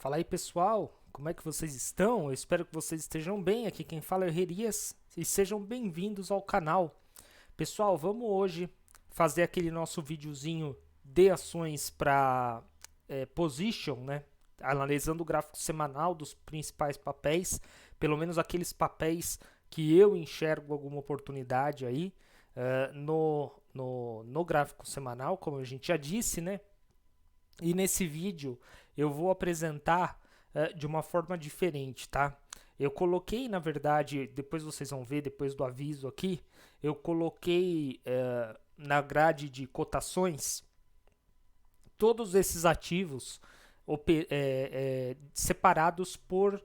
Fala aí, pessoal, como é que vocês estão? Eu espero que vocês estejam bem. Aqui quem fala é o Herrias e sejam bem-vindos ao canal. Pessoal, vamos hoje fazer aquele nosso videozinho de ações para position, né? Analisando o gráfico semanal dos principais papéis, pelo menos aqueles papéis que eu enxergo alguma oportunidade aí no gráfico semanal, como a gente já disse, né? E nesse vídeo eu vou apresentar de uma forma diferente, tá? Eu coloquei, na verdade, depois vocês vão ver, depois do aviso aqui, eu coloquei na grade de cotações todos esses ativos separados por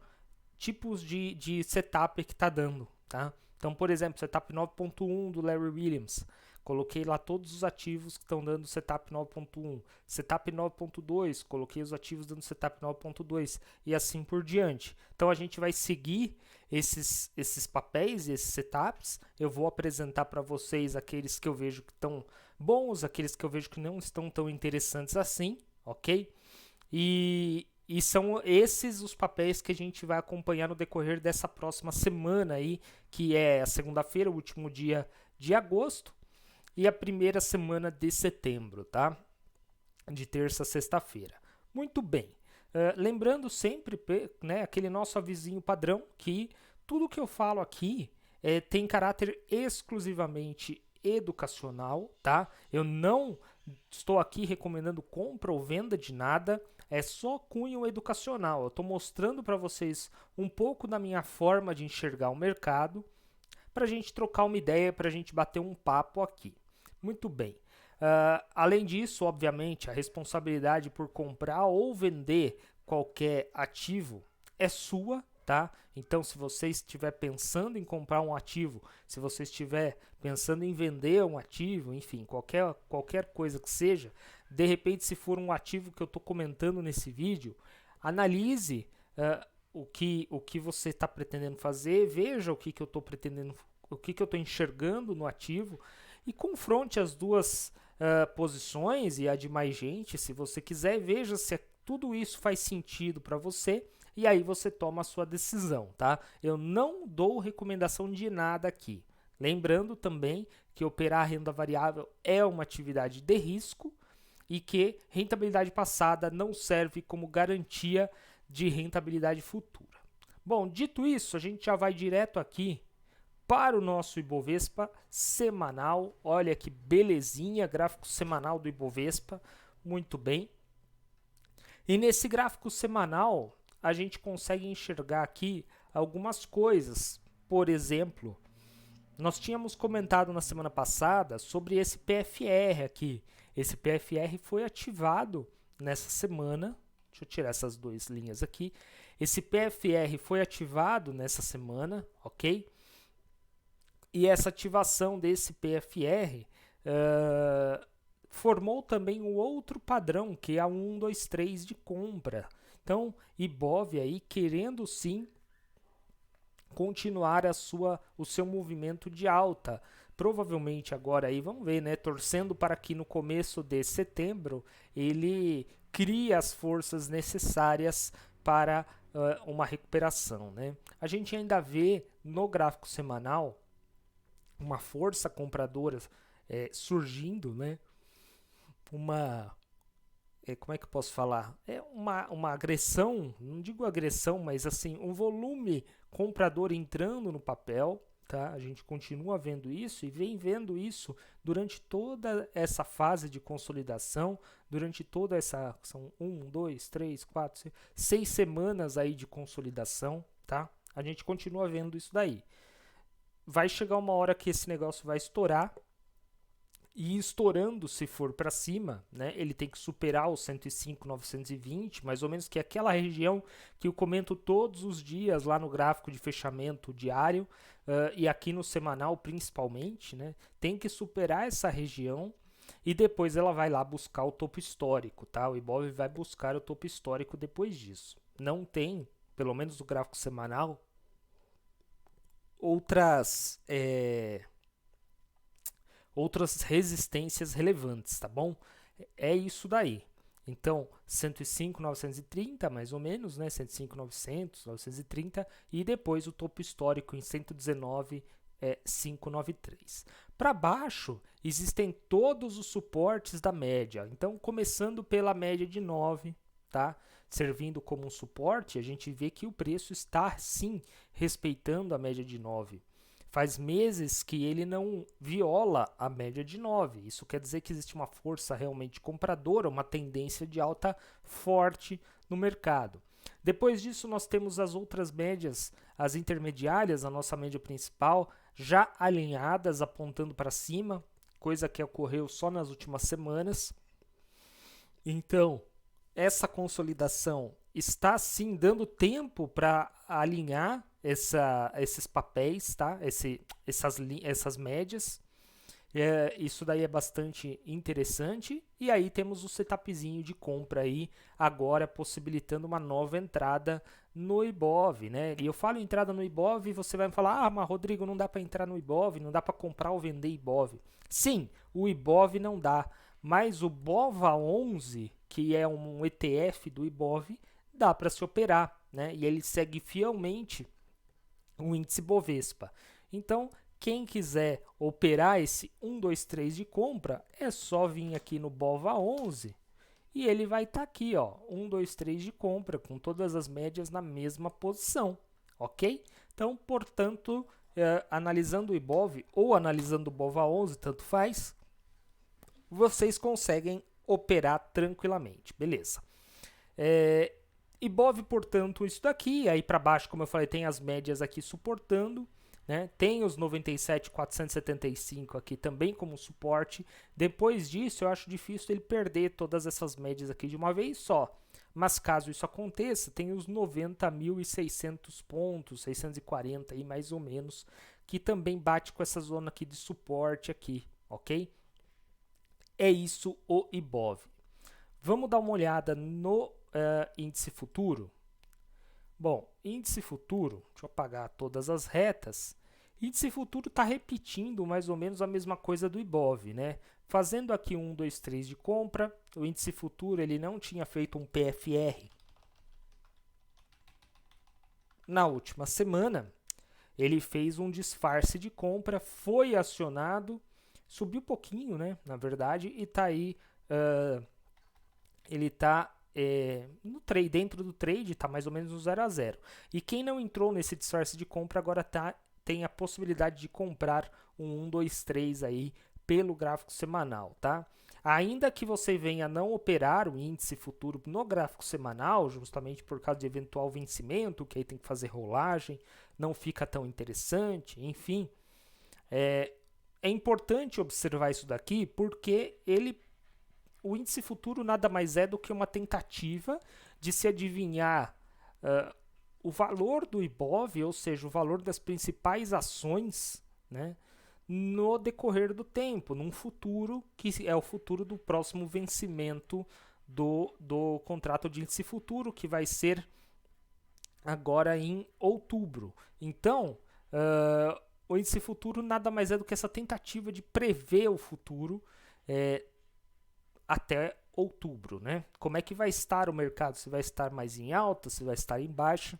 tipos de setup que está dando, tá? Então, por exemplo, setup 9.1 do Larry Williams. Coloquei lá todos os ativos que estão dando setup 9.1. Setup 9.2, coloquei os ativos dando setup 9.2 e assim por diante. Então a gente vai seguir esses papéis e esses setups. Eu vou apresentar para vocês aqueles que eu vejo que estão bons, aqueles que eu vejo que não estão tão interessantes assim, ok? E são esses os papéis que a gente vai acompanhar no decorrer dessa próxima semana aí, que é a segunda-feira, o último dia de agosto, e a primeira semana de setembro, tá? De terça a sexta-feira. Muito bem. Lembrando sempre, né, aquele nosso avisinho padrão, que tudo que eu falo aqui tem caráter exclusivamente educacional, tá? Eu não estou aqui recomendando compra ou venda de nada, é só cunho educacional. Eu estou mostrando para vocês um pouco da minha forma de enxergar o mercado, para a gente trocar uma ideia, para a gente bater um papo aqui. Muito bem. Além disso, obviamente, a responsabilidade por comprar ou vender qualquer ativo é sua, tá? Então, se você estiver pensando em comprar um ativo, se você estiver pensando em vender um ativo, enfim, qualquer coisa que seja, de repente, se for um ativo que eu estou comentando nesse vídeo, analise o que você está pretendendo fazer, veja o que eu estou pretendendo, o que eu estou enxergando no ativo e confronte as duas posições e a de mais gente, se você quiser, veja se tudo isso faz sentido para você e aí você toma a sua decisão, tá? Eu não dou recomendação de nada aqui. Lembrando também que operar renda variável é uma atividade de risco e que rentabilidade passada não serve como garantia de rentabilidade futura. Bom, dito isso, a gente já vai direto aqui para o nosso Ibovespa semanal. Olha que belezinha, gráfico semanal do Ibovespa, muito bem. E nesse gráfico semanal, a gente consegue enxergar aqui algumas coisas. Por exemplo, nós tínhamos comentado na semana passada sobre esse PFR aqui. Esse PFR foi ativado nessa semana. Deixa eu tirar essas duas linhas aqui. Esse PFR foi ativado nessa semana, ok? E essa ativação desse PFR formou também um outro padrão, que é a 1, 2, 3 de compra. Então, Ibov aí querendo sim continuar o seu movimento de alta. Provavelmente agora aí, vamos ver, né? Torcendo para que no começo de setembro ele crie as forças necessárias para uma recuperação, né? A gente ainda vê no gráfico semanal uma força compradora surgindo, né? Uma como é que eu posso falar? É uma agressão, não digo agressão, mas assim, um volume comprador entrando no papel, tá? A gente continua vendo isso e vem vendo isso durante toda essa fase de consolidação, durante toda essa, são 6 semanas aí de consolidação, tá? A gente continua vendo isso daí. Vai chegar uma hora que esse negócio vai estourar, e estourando, se for para cima, né, ele tem que superar os 105,920, mais ou menos, que é aquela região que eu comento todos os dias lá no gráfico de fechamento diário e aqui no semanal principalmente, né, tem que superar essa região e depois ela vai lá buscar o topo histórico, tá? O Ibov vai buscar o topo histórico depois disso. Não tem, pelo menos no gráfico semanal, outras outras resistências relevantes, tá bom? É isso daí. Então, 105.930, mais ou menos, né? 105.900, 930, e depois o topo histórico em 119.593. Para baixo, existem todos os suportes da média. Então, começando pela média de 9, tá? Servindo como um suporte, a gente vê que o preço está, sim, respeitando a média de 9. Faz meses que ele não viola a média de 9. Isso quer dizer que existe uma força realmente compradora, uma tendência de alta forte no mercado. Depois disso, nós temos as outras médias, as intermediárias, a nossa média principal, já alinhadas, apontando para cima, coisa que ocorreu só nas últimas semanas. Então, essa consolidação está sim dando tempo para alinhar esses papéis, tá? Essas médias. Isso daí é bastante interessante. E aí temos o setupzinho de compra aí, agora possibilitando uma nova entrada no IBOV, né? E eu falo entrada no IBOV e você vai me falar, mas Rodrigo, não dá para entrar no IBOV, não dá para comprar ou vender IBOV. Sim, o IBOV não dá, mas o BOVA11, que é um ETF do IBOV, dá para se operar, né? E ele segue fielmente o índice Bovespa. Então, quem quiser operar esse 1, 2, 3 de compra, é só vir aqui no BOVA11 e ele vai estar aqui, ó, 1, 2, 3 de compra, com todas as médias na mesma posição, ok? Então, portanto, analisando o IBOV ou analisando o BOVA11, tanto faz, vocês conseguem operar tranquilamente, beleza? IBOV, portanto, isso daqui, aí para baixo, como eu falei, tem as médias aqui suportando, né? Tem os 97.475 aqui também como suporte. Depois disso, eu acho difícil ele perder todas essas médias aqui de uma vez só. Mas caso isso aconteça, tem os 90.600 pontos, 640 aí mais ou menos, que também bate com essa zona aqui de suporte aqui, ok? É isso o IBOV. Vamos dar uma olhada no índice futuro. Bom, índice futuro, deixa eu apagar todas as retas. Índice futuro está repetindo mais ou menos a mesma coisa do IBOV, né? Fazendo aqui 1, 2, 3 de compra, o índice futuro ele não tinha feito um PFR. Na última semana, ele fez um disfarce de compra, foi acionado, subiu um pouquinho, né? Na verdade, e está aí, ele está no trade, dentro do trade, está mais ou menos no 0 a 0. E quem não entrou nesse disfarce de compra agora tem a possibilidade de comprar um 1, 2, 3 aí pelo gráfico semanal, tá? Ainda que você venha não operar o índice futuro no gráfico semanal, justamente por causa de eventual vencimento, que aí tem que fazer rolagem, não fica tão interessante, enfim. É importante observar isso daqui porque o índice futuro nada mais é do que uma tentativa de se adivinhar o valor do IBOV, ou seja, o valor das principais ações, né, no decorrer do tempo, num futuro que é o futuro do próximo vencimento do contrato de índice futuro, que vai ser agora em outubro. Então, o índice futuro nada mais é do que essa tentativa de prever o futuro até outubro, né? Como é que vai estar o mercado? Se vai estar mais em alta, se vai estar em baixa.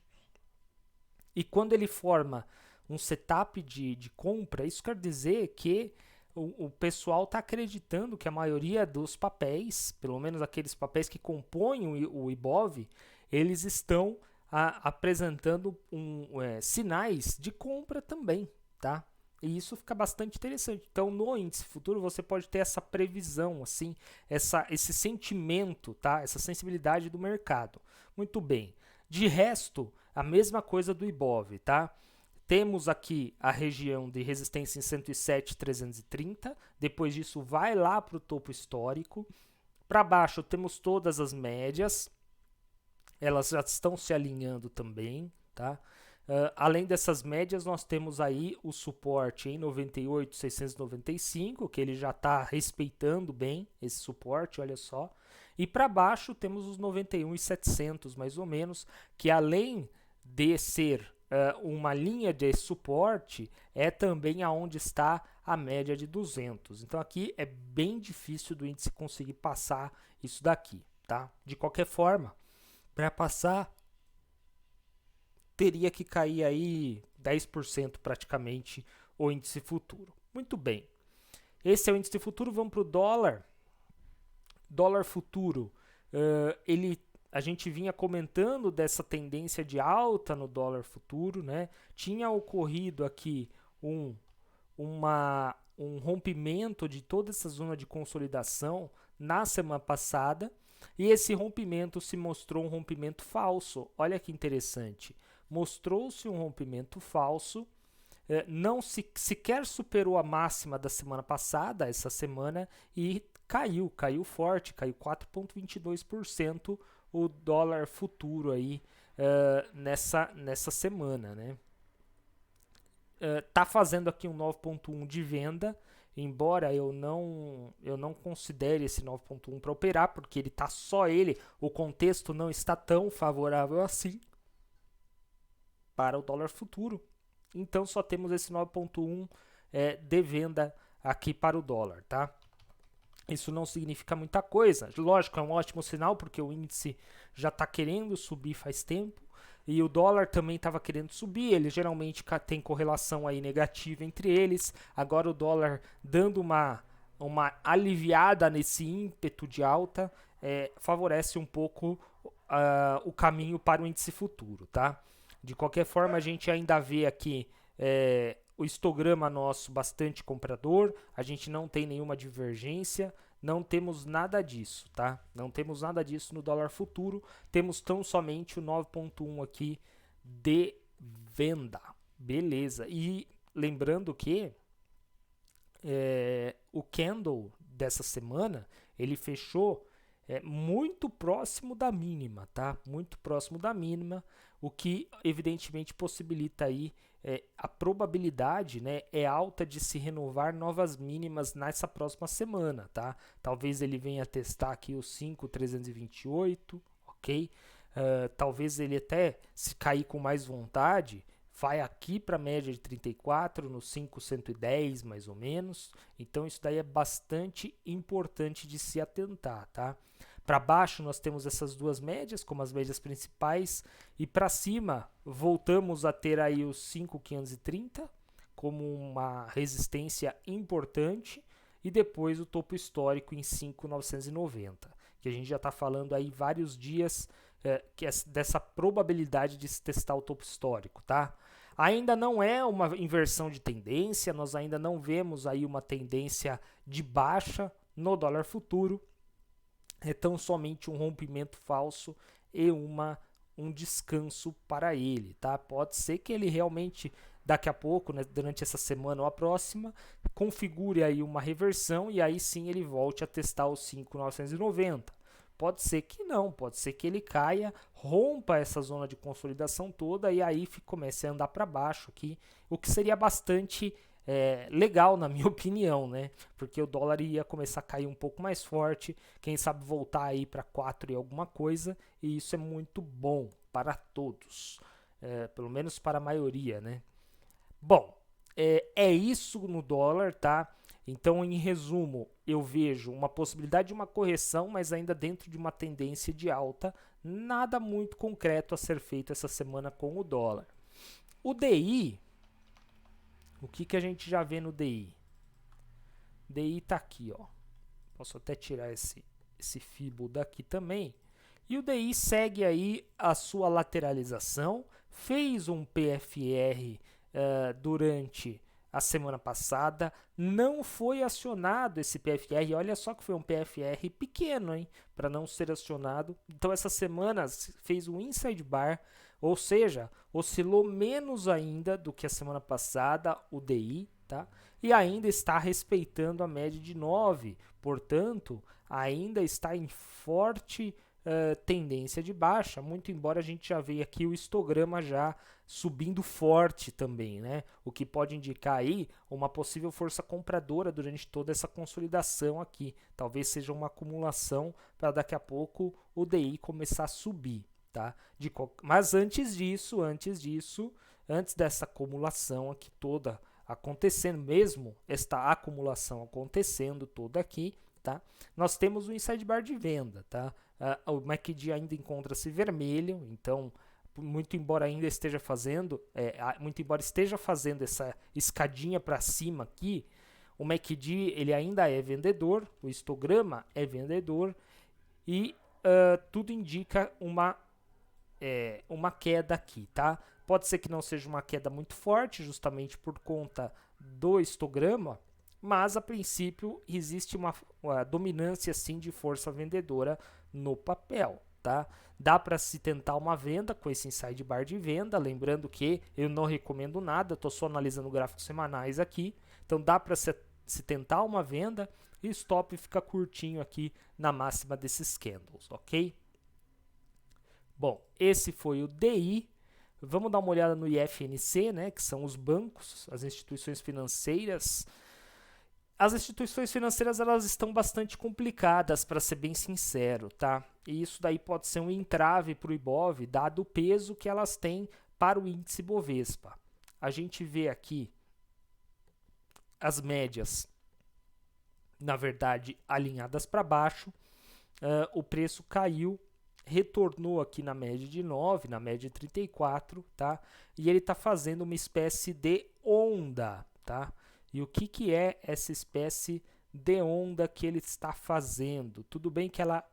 E quando ele forma um setup de compra, isso quer dizer que o pessoal está acreditando que a maioria dos papéis, pelo menos aqueles papéis que compõem o IBOV, eles estão apresentando sinais de compra também, tá? E isso fica bastante interessante. Então, no índice futuro, você pode ter essa previsão, assim, esse sentimento, tá? Essa sensibilidade do mercado. Muito bem. De resto, a mesma coisa do IBOV, tá? Temos aqui a região de resistência em 107.330. Depois disso, vai lá para o topo histórico. Para baixo, temos todas as médias. Elas já estão se alinhando também, tá? Além dessas médias, nós temos aí o suporte em 98.695, que ele já está respeitando bem esse suporte, olha só. E para baixo temos os 91.700, mais ou menos, que além de ser uma linha de suporte, é também aonde está a média de 200. Então aqui é bem difícil do índice conseguir passar isso daqui, tá? De qualquer forma, para passar, teria que cair aí 10% praticamente o índice futuro. Muito bem. Esse é o índice futuro. Vamos para o dólar. Dólar futuro. A gente vinha comentando dessa tendência de alta no dólar futuro, né? Tinha ocorrido aqui um rompimento de toda essa zona de consolidação na semana passada, e esse rompimento se mostrou um rompimento falso. Olha que interessante. Mostrou-se um rompimento falso, não sequer superou a máxima da semana passada, essa semana, e caiu forte, caiu 4,22% o dólar futuro aí nessa semana, né? Tá fazendo aqui um 9,1 de venda, embora eu não considere esse 9,1 para operar, porque ele tá só ele, o contexto não está tão favorável assim para o dólar futuro. Então só temos esse 9,1 de venda aqui para o dólar, tá? Isso não significa muita coisa. Lógico, é um ótimo sinal, porque o índice já está querendo subir faz tempo, e o dólar também estava querendo subir. Ele geralmente tem correlação aí negativa entre eles. Agora o dólar dando uma aliviada nesse ímpeto de alta, favorece um pouco o caminho para o índice futuro, tá? De qualquer forma, a gente ainda vê aqui o histograma nosso bastante comprador, a gente não tem nenhuma divergência, não temos nada disso, tá? Não temos nada disso no dólar futuro, temos tão somente o 9,1 aqui de venda, beleza. E lembrando que o candle dessa semana, ele fechou muito próximo da mínima, tá? Muito próximo da mínima, o que evidentemente possibilita aí a probabilidade, né, é alta de se renovar novas mínimas nessa próxima semana, tá? Talvez ele venha testar aqui o 5,328, ok? Talvez ele até, se cair com mais vontade, vai aqui para a média de 34, no 5,110 mais ou menos. Então isso daí é bastante importante de se atentar, tá? Para baixo nós temos essas duas médias como as médias principais, e para cima voltamos a ter aí os 5.530 como uma resistência importante, e depois o topo histórico em 5.990, que a gente já está falando aí vários dias dessa probabilidade de se testar o topo histórico, tá? Ainda não é uma inversão de tendência, nós ainda não vemos aí uma tendência de baixa no dólar futuro, é tão somente um rompimento falso e um descanso para ele, tá? Pode ser que ele realmente daqui a pouco, né, durante essa semana ou a próxima, configure aí uma reversão e aí sim ele volte a testar os 5.990. Pode ser que não, pode ser que ele caia, rompa essa zona de consolidação toda e aí comece a andar para baixo aqui, o que seria bastante legal na minha opinião, né? Porque o dólar ia começar a cair um pouco mais forte, quem sabe voltar aí para 4 e alguma coisa, e isso é muito bom para todos, pelo menos para a maioria, né? Bom, é isso no dólar, tá? Então, em resumo, eu vejo uma possibilidade de uma correção, mas ainda dentro de uma tendência de alta, nada muito concreto a ser feito essa semana com o dólar. O DI, o que a gente já vê no DI? DI tá aqui, ó. Posso até tirar esse Fibo daqui também. E o DI segue aí a sua lateralização, fez um PFR durante a semana passada, não foi acionado esse PFR, olha só que foi um PFR pequeno, hein, para não ser acionado. Então essa semana fez um inside bar, ou seja, oscilou menos ainda do que a semana passada o DI, tá? E ainda está respeitando a média de 9, portanto, ainda está em forte tendência de baixa, muito embora a gente já veja aqui o histograma já subindo forte também, né? O que pode indicar aí uma possível força compradora durante toda essa consolidação aqui. Talvez seja uma acumulação para daqui a pouco o DI começar a subir, tá? Mas antes dessa acumulação aqui toda acontecendo, mesmo esta acumulação acontecendo toda aqui, tá? Nós temos o inside bar de venda, tá? o MACD ainda encontra-se vermelho, então muito embora esteja fazendo essa escadinha para cima aqui, o MACD ele ainda é vendedor, o histograma é vendedor e tudo indica uma queda aqui, tá? Pode ser que não seja uma queda muito forte, justamente por conta do histograma, mas a princípio existe uma dominância sim de força vendedora no papel, tá? Dá para se tentar uma venda com esse inside bar de venda, lembrando que eu não recomendo nada, estou só analisando gráficos semanais aqui, então dá para se tentar uma venda e o stop fica curtinho aqui na máxima desses candles, ok? Bom, esse foi o DI. Vamos dar uma olhada no IFNC, né, que são os bancos, as instituições financeiras. As instituições financeiras elas estão bastante complicadas, para ser bem sincero, tá? E isso daí pode ser um entrave para o Ibov, dado o peso que elas têm para o índice Bovespa. A gente vê aqui as médias, na verdade, alinhadas para baixo. O preço caiu, retornou aqui na média de 9, na média de 34, tá? E ele está fazendo uma espécie de onda, tá? E o que é essa espécie de onda que ele está fazendo? Tudo bem que ela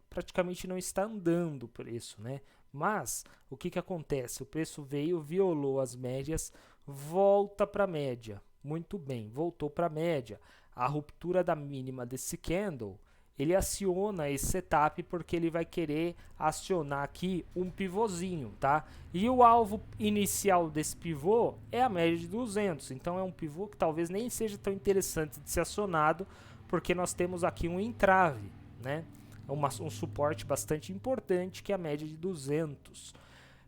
praticamente não está andando por isso, né? Mas o que acontece? O preço veio, violou as médias, volta para a média. Muito bem, voltou para a média. A ruptura da mínima desse candle, ele aciona esse setup porque ele vai querer acionar aqui um pivôzinho, tá? E o alvo inicial desse pivô é a média de 200, então é um pivô que talvez nem seja tão interessante de ser acionado, porque nós temos aqui um entrave, né? Um suporte bastante importante que é a média de 200.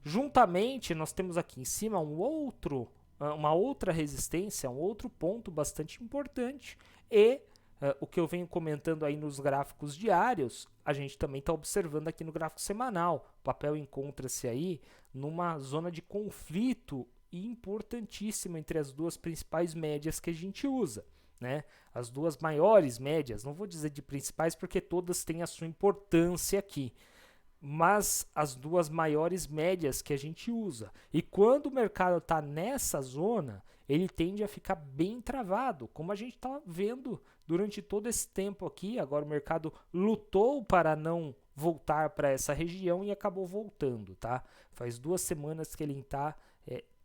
Juntamente, nós temos aqui em cima uma outra resistência, um outro ponto bastante importante e o que eu venho comentando aí nos gráficos diários, a gente também está observando aqui no gráfico semanal. O papel encontra-se aí numa zona de conflito importantíssima entre as duas principais médias que a gente usa, né? As duas maiores médias, não vou dizer de principais porque todas têm a sua importância aqui, mas as duas maiores médias que a gente usa. E quando o mercado está nessa zona, ele tende a ficar bem travado, como a gente está vendo durante todo esse tempo aqui. Agora o mercado lutou para não voltar para essa região e acabou voltando, tá? Faz 2 semanas que ele está,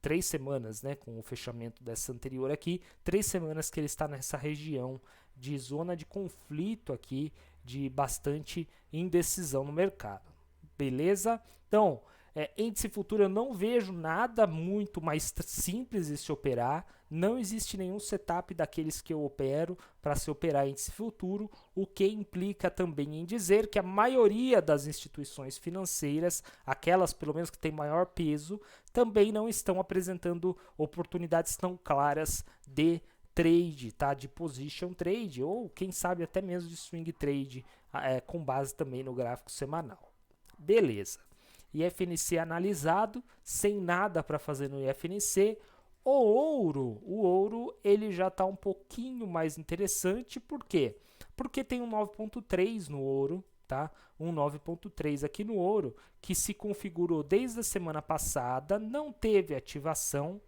3 semanas, né, com o fechamento dessa anterior aqui, 3 semanas que ele está nessa região de zona de conflito aqui, de bastante indecisão no mercado. Beleza? Então, índice futuro eu não vejo nada muito mais simples de se operar. Não existe nenhum setup daqueles que eu opero para se operar índice futuro, o que implica também em dizer que a maioria das instituições financeiras, aquelas pelo menos que têm maior peso, também não estão apresentando oportunidades tão claras de trade, tá? De position trade, ou quem sabe até mesmo de swing trade, com base também no gráfico semanal. Beleza. IFNC analisado, sem nada para fazer no IFNC. O ouro ele já está um pouquinho mais interessante, por quê? Porque tem um 9.3 no ouro, tá? Um 9.3 aqui no ouro, que se configurou desde a semana passada, não teve ativação,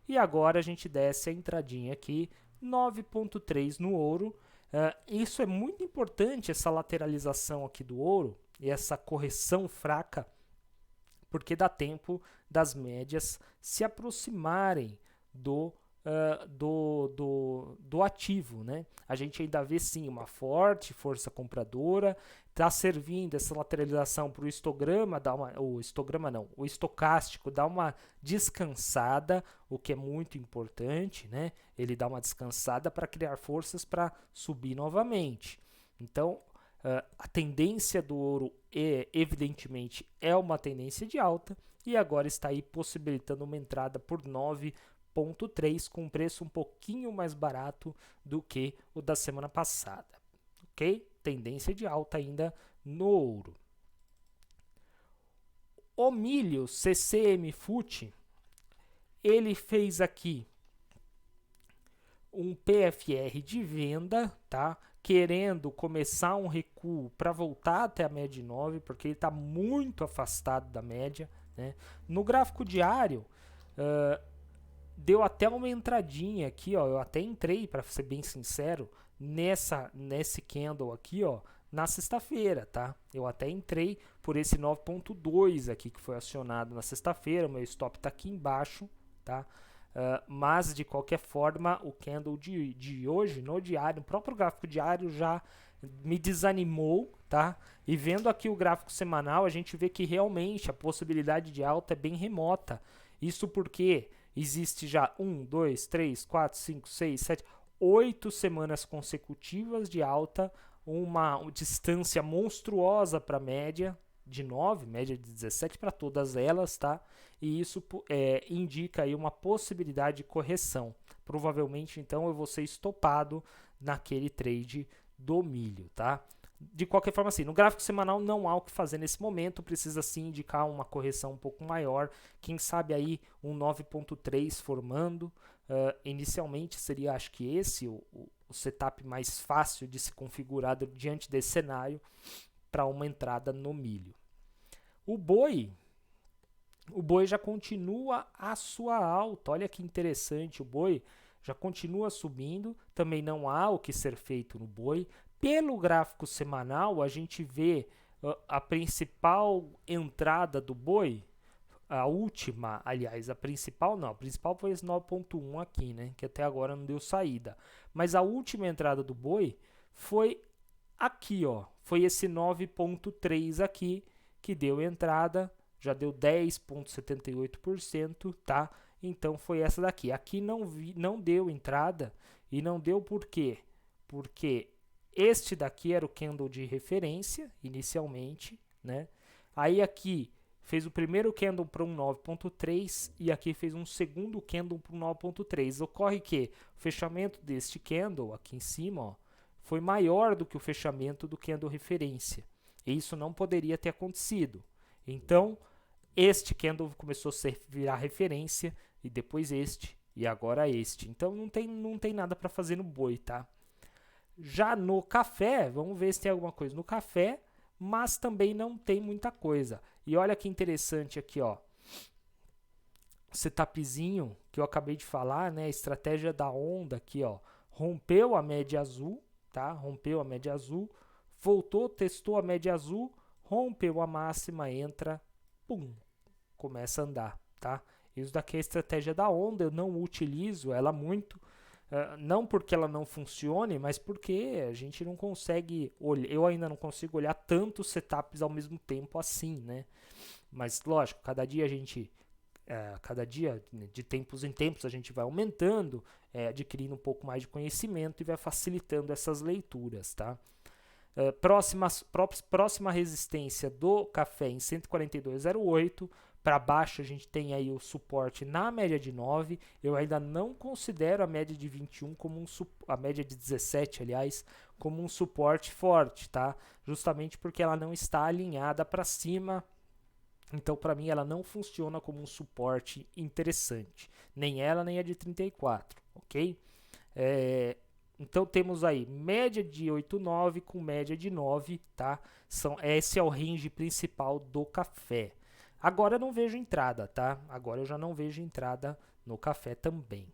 e agora a gente desce a entradinha aqui, 9.3 no ouro. Isso é muito importante, essa lateralização aqui do ouro, e essa correção fraca, porque dá tempo das médias se aproximarem do ativo, né? A gente ainda vê sim uma forte força compradora, está servindo essa lateralização para o histograma, o estocástico dá uma descansada, o que é muito importante, né? Ele dá uma descansada para criar forças para subir novamente. Então, a tendência do ouro evidentemente é uma tendência de alta e agora está aí possibilitando uma entrada por 9.3 com um preço um pouquinho mais barato do que o da semana passada, ok? Tendência de alta ainda no ouro. O milho CCM FUT, ele fez aqui um PFR de venda, tá? querendo começar um recuo para voltar até a média de 9, porque ele está muito afastado da média, né? No gráfico diário, deu até uma entradinha aqui, ó, eu até entrei, para ser bem sincero, nesse candle aqui, ó, na sexta-feira, tá? Eu até entrei por esse 9.2 aqui que foi acionado na sexta-feira, o meu stop está aqui embaixo, tá? Mas de qualquer forma, o candle de hoje, no diário, o próprio gráfico diário já me desanimou, tá? E vendo aqui o gráfico semanal, a gente vê que realmente a possibilidade de alta é bem remota. Isso porque existe já 1, 2, 3, 4, 5, 6, 7, 8 semanas consecutivas de alta, uma distância monstruosa para a média de 9, média de 17 para todas elas, tá? E isso indica aí uma possibilidade de correção. Provavelmente, então, eu vou ser estopado naquele trade do milho, tá? De qualquer forma, assim, no gráfico semanal não há o que fazer nesse momento, precisa sim indicar uma correção um pouco maior, quem sabe aí um 9.3 formando. Inicialmente seria, acho que esse o setup mais fácil de se configurar diante desse cenário para uma entrada no milho. O boi já continua a sua alta, olha que interessante, o boi já continua subindo, também não há o que ser feito no boi. Pelo gráfico semanal, a gente vê a principal entrada do boi, a última, aliás, a principal foi esse 9.1 aqui, né, que até agora não deu saída. Mas a última entrada do boi foi aqui, ó, foi esse 9.3 aqui que deu entrada, já deu 10,78%, tá? Então foi essa daqui. Aqui não deu entrada e não deu por quê? Porque este daqui era o candle de referência inicialmente, né? Aí aqui fez o primeiro candle para um 9.3 e aqui fez um segundo candle para um 9.3. Ocorre que o fechamento deste candle aqui em cima, ó, foi maior do que o fechamento do candle referência. E isso não poderia ter acontecido. Então, este candle começou a virar referência e depois este e agora este. Então não tem nada para fazer no boi, tá? Já no café, vamos ver se tem alguma coisa no café, mas também não tem muita coisa. E olha que interessante aqui, ó. O setupzinho que eu acabei de falar, né? A estratégia da onda aqui, ó. Rompeu a média azul, tá? Rompeu a média azul, voltou, testou a média azul, rompeu a máxima, entra, pum, começa a andar, tá? Isso daqui é a estratégia da onda, eu não utilizo ela muito, não porque ela não funcione, mas porque a gente não consegue olhar, eu ainda não consigo olhar tantos setups ao mesmo tempo assim, né? Mas lógico, cada dia de tempos em tempos a gente vai aumentando, adquirindo um pouco mais de conhecimento e vai facilitando essas leituras, tá? Próxima resistência do café em 142,08. Para baixo a gente tem aí o suporte na média de 9. Eu ainda não considero a média de 21 como a média de 17, aliás, como um suporte forte, tá? Justamente porque ela não está alinhada para cima. Então, para mim, ela não funciona como um suporte interessante. Nem ela, nem a de 34, ok? Então temos aí média de 8,9 com média de 9, tá? Esse é o range principal do café. Agora eu não vejo entrada, tá? Agora eu já não vejo entrada no café também.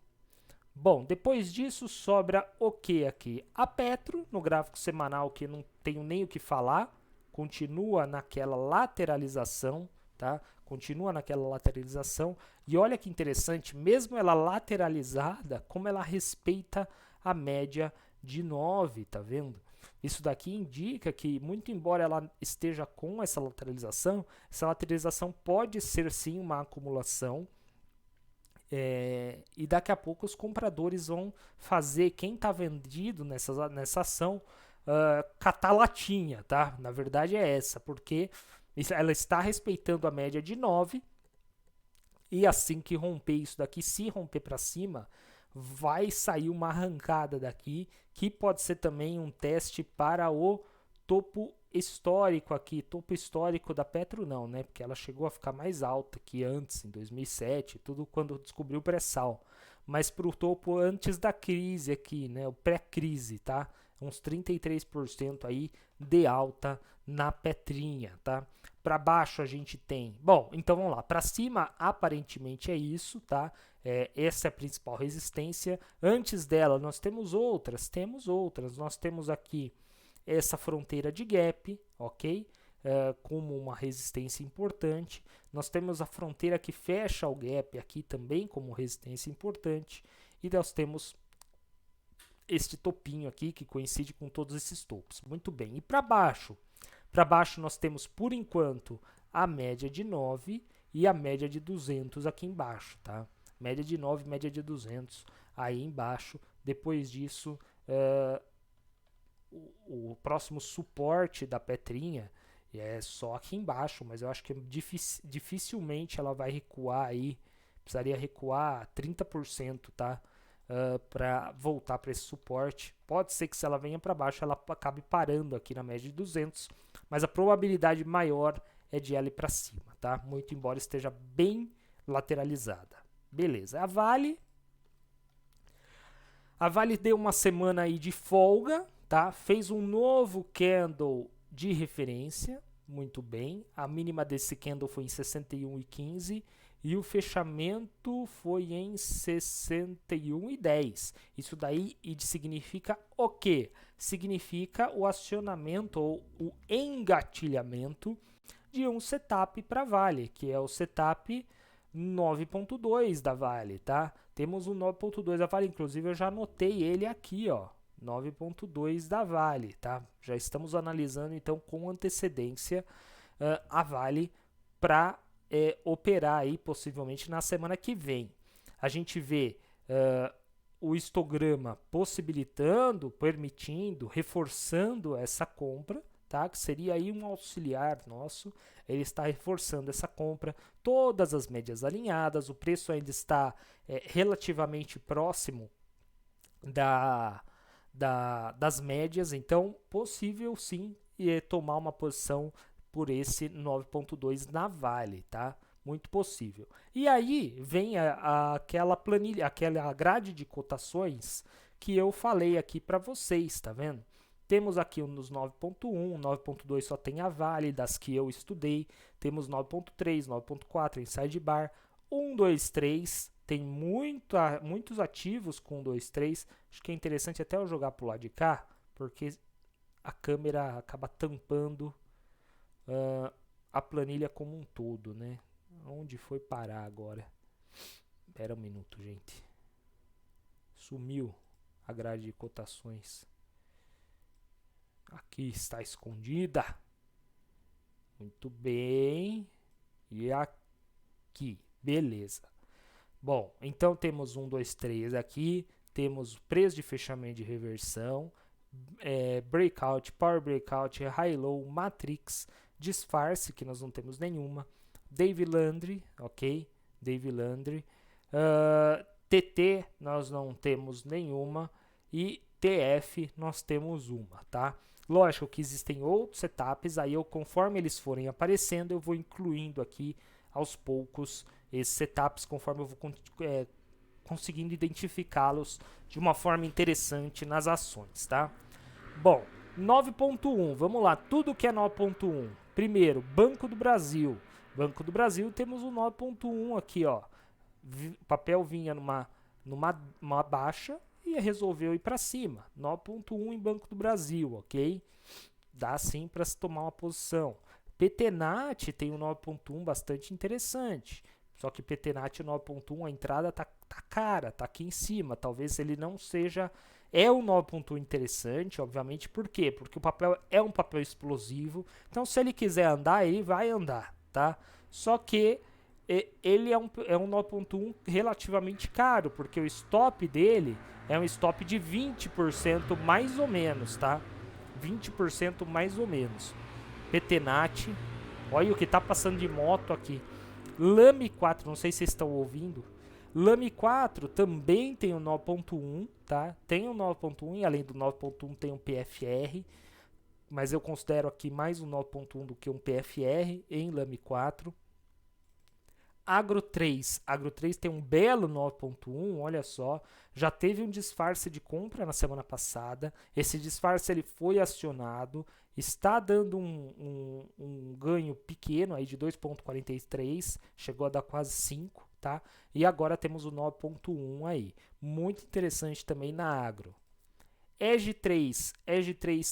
Bom, depois disso sobra o que aqui? A Petro, no gráfico semanal, que não tenho nem o que falar, continua naquela lateralização, tá? Continua naquela lateralização. E olha que interessante, mesmo ela lateralizada, como ela respeita a média de 9, tá vendo? Isso daqui indica que, muito embora ela esteja com essa lateralização pode ser sim uma acumulação. E daqui a pouco os compradores vão fazer, quem está vendido nessa ação, catar latinha, tá? Na verdade é essa, porque ela está respeitando a média de 9 e assim que romper isso daqui, se romper para cima, vai sair uma arrancada daqui, que pode ser também um teste para o topo histórico aqui, topo histórico da Petro não, né? Porque ela chegou a ficar mais alta que antes, em 2007, tudo quando descobriu o pré-sal. Mas para o topo antes da crise aqui, né? O pré-crise, tá? Uns 33% aí de alta na Petrinha, tá? Para baixo a gente tem... Bom, então vamos lá. Para cima, aparentemente é isso, tá? Essa é a principal resistência. Antes dela, nós temos outras. Nós temos aqui essa fronteira de gap, ok? Como uma resistência importante. Nós temos a fronteira que fecha o gap aqui também como resistência importante. E nós temos este topinho aqui que coincide com todos esses topos. Muito bem. E para baixo? Para baixo nós temos, por enquanto, a média de 9 e a média de 200 aqui embaixo, tá? Média de 9, média de 200 aí embaixo. Depois disso, o próximo suporte da Petrinha é só aqui embaixo, mas eu acho que dificilmente ela vai recuar aí, precisaria recuar 30%, tá? Para voltar para esse suporte. Pode ser que se ela venha para baixo, ela acabe parando aqui na média de 200, mas a probabilidade maior é de ela ir para cima, tá? Muito embora esteja bem lateralizada. Beleza, a Vale deu uma semana aí de folga, tá? Fez um novo candle de referência, muito bem. A mínima desse candle foi em 61,15 e o fechamento foi em 61,10. Isso daí significa o quê? Significa o acionamento ou o engatilhamento de um setup para Vale, que é o setup 9.2 da Vale, tá? Temos o 9.2 da Vale, inclusive eu já anotei ele aqui, ó. 9.2 da Vale, tá? Já estamos analisando então com antecedência a Vale para operar aí possivelmente na semana que vem. A gente vê o histograma possibilitando, permitindo, reforçando essa compra, tá? Que seria aí um auxiliar nosso. Ele está reforçando essa compra, todas as médias alinhadas, o preço ainda está relativamente próximo das médias, então possível sim tomar uma posição por esse 9.2 na Vale, tá? Muito possível. E aí vem aquela planilha, aquela grade de cotações que eu falei aqui para vocês, tá vendo? Temos aqui nos 9.1, 9.2 só tem a Vale, das que eu estudei. Temos 9.3, 9.4 em sidebar. 1, 2, 3, tem muitos ativos com 1, 2, 3. Acho que é interessante até eu jogar para o lado de cá, porque a câmera acaba tampando a planilha como um todo, né? Onde foi parar agora? Espera um minuto, gente. Sumiu a grade de cotações. Aqui está escondida. Muito bem. E aqui. Beleza. Bom, então temos 1, 2, 3 aqui. Temos preço de fechamento de reversão. Breakout, Power Breakout, High Low, Matrix, disfarce, que nós não temos nenhuma. Dave Landry, ok? Dave Landry. TT, nós não temos nenhuma. E TF, nós temos uma, tá? Lógico que existem outros setups, aí conforme eles forem aparecendo, eu vou incluindo aqui aos poucos esses setups, conforme eu vou conseguindo identificá-los de uma forma interessante nas ações, tá? Bom, 9.1, vamos lá, tudo que é 9.1. Primeiro, Banco do Brasil. Banco do Brasil, temos o 9.1 aqui, ó. O papel vinha numa baixa e resolveu ir para cima. 9.1 em Banco do Brasil, ok? Dá sim para se tomar uma posição. PTNAT tem um 9.1 bastante interessante. Só que PTNAT 9.1, a entrada tá cara, tá aqui em cima. Talvez ele não seja... É um 9.1 interessante, obviamente. Por quê? Porque o papel é um papel explosivo. Então, se ele quiser andar, ele vai andar, tá? Só que ele é um 9.1 relativamente caro, porque o stop dele é um stop de 20% mais ou menos, tá? 20% mais ou menos. PTNAT, olha o que tá passando de moto aqui. Lame 4, não sei se vocês estão ouvindo. Lame 4 também tem o 9.1, tá? Tem o 9.1 e além do 9.1 tem o PFR. mas eu considero aqui mais um 9.1 do que um PFR em Lame 4. Agro 3 tem um belo 9.1, olha só, já teve um disfarce de compra na semana passada, esse disfarce ele foi acionado, está dando um ganho pequeno aí de 2.43, chegou a dar quase 5, tá? E agora temos o 9.1 aí, muito interessante também na agro. EG 3,